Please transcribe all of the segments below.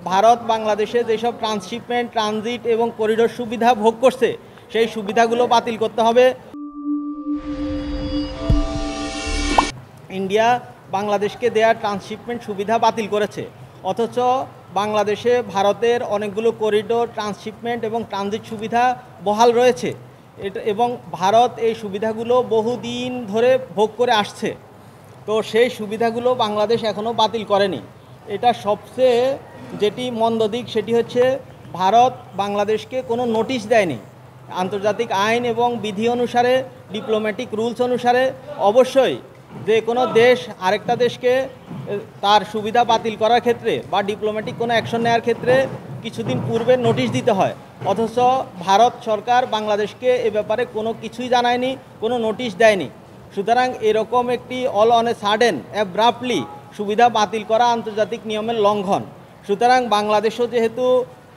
ভারত বাংলাদেশে যেসব transshipment, transit এবং করিডোর সুবিধা ভোগ করছে সেই সুবিধাগুলো বাতিল করতে হবে। ইন্ডিয়া বাংলাদেশকে দেয়া ট্রান্সশিপমেন্ট সুবিধা বাতিল করেছে, অথচ বাংলাদেশে ভারতের অনেকগুলো করিডোর, ট্রান্সশিপমেন্ট এবং ট্রানজিট সুবিধা বহাল রয়েছে। এবং ভারত এই সুবিধাগুলো বহুদিন ধরে ভোগ করে আসছে। তো সেই সুবিধাগুলো বাংলাদেশ এখনও বাতিল করেনি। এটা সবচেয়ে যেটি মন্দ দিক সেটি হচ্ছে ভারত বাংলাদেশকে কোনো নোটিশ দেয়নি। আন্তর্জাতিক আইন এবং বিধি অনুসারে, ডিপ্লোম্যাটিক রুলস অনুসারে অবশ্যই যে কোনো দেশ আরেকটা দেশকে তার সুবিধা বাতিল করার ক্ষেত্রে বা ডিপ্লোম্যাটিক কোনো অ্যাকশন নেওয়ার ক্ষেত্রে কিছুদিন পূর্বে নোটিশ দিতে হয়, অথচ ভারত সরকার বাংলাদেশকে এ ব্যাপারে কোনো কিছুই জানায়নি, কোনো নোটিশ দেয়নি। সুতরাং এরকম একটি all on a sudden abruptly সুবিধা বাতিল করা আন্তর্জাতিক নিয়মের লঙ্ঘন। সুতরাং বাংলাদেশও যেহেতু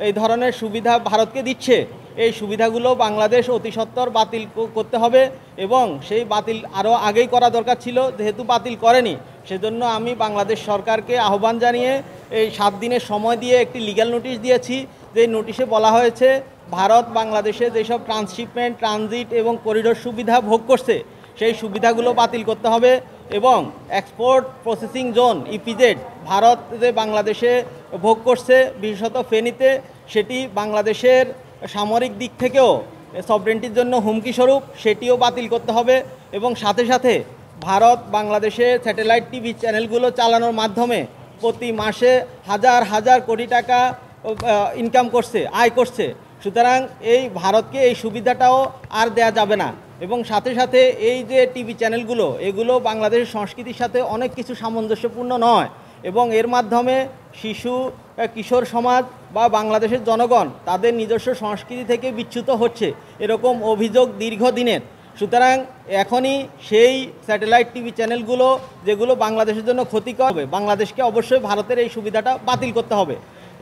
এই ধরনের সুবিধা ভারতকে দিচ্ছে, এই সুবিধাগুলো বাংলাদেশ অতি সত্বর বাতিল করতে হবে এবং সেই বাতিল আরও আগেই করা দরকার ছিল, যেহেতু বাতিল করেনি সেজন্য আমি বাংলাদেশ সরকারকে আহ্বান জানিয়ে এই 7 দিনের সময় দিয়ে একটি লিগ্যাল নোটিশ দিয়েছি। যে নোটিশে বলা হয়েছে ভারত বাংলাদেশে যেসব ট্রান্সশিপমেন্ট, ট্রানজিট এবং করিডোর সুবিধা ভোগ করছে সেই সুবিধাগুলো বাতিল করতে হবে এবং export processing zone EPZ Bharat যে বাংলাদেশে ভোগ করছে, বিশেষত ফেনীতে, সেটি বাংলাদেশের সামরিক দিক থেকেও সভরেন্টির জন্য হুমকি স্বরূপ, সেটিও বাতিল করতে হবে। এবং সাথে সাথে ভারত বাংলাদেশে স্যাটেলাইট টিভি চ্যানেলগুলো চালানোর মাধ্যমে প্রতি মাসে হাজার হাজার কোটি টাকা ইনকাম করছে, আয় করছে। সুতরাং এই ভারতকে এই সুবিধাটাও আর দেয়া যাবে না। এবং সাথে সাথে এই যে টিভি চ্যানেলগুলো, এগুলো বাংলাদেশের সংস্কৃতির সাথে অনেক কিছু সামঞ্জস্যপূর্ণ নয় এবং এর মাধ্যমে শিশু, কিশোর সমাজ বা বাংলাদেশের জনগণ তাদের নিজস্ব সংস্কৃতি থেকে বিচ্যুত হচ্ছে, এরকম অভিযোগ দীর্ঘদিনের। সুতরাং এখনই সেই স্যাটেলাইট টিভি চ্যানেলগুলো যেগুলো বাংলাদেশের জন্য ক্ষতিকর হবে, বাংলাদেশকে অবশ্যই ভারতের এই সুবিধাটা বাতিল করতে হবে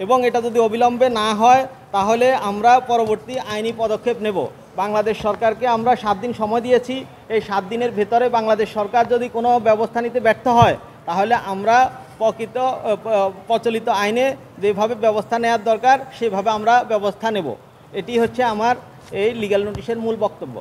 এবং এটা যদি অবিলম্বে না হয় তাহলে আমরা পরবর্তী আইনি পদক্ষেপ নেব। বাংলাদেশ সরকারকে আমরা 7 দিন সময় দিয়েছি। এই 7 দিনের ভেতরে বাংলাদেশ সরকার যদি কোনো ব্যবস্থা নিতে ব্যর্থ হয় তাহলে আমরা প্রচলিত আইনে যেভাবে ব্যবস্থা নেওয়ার দরকার সেভাবে আমরা ব্যবস্থা নেব। এটি হচ্ছে আমার এই লিগ্যাল নোটিশের মূল বক্তব্য।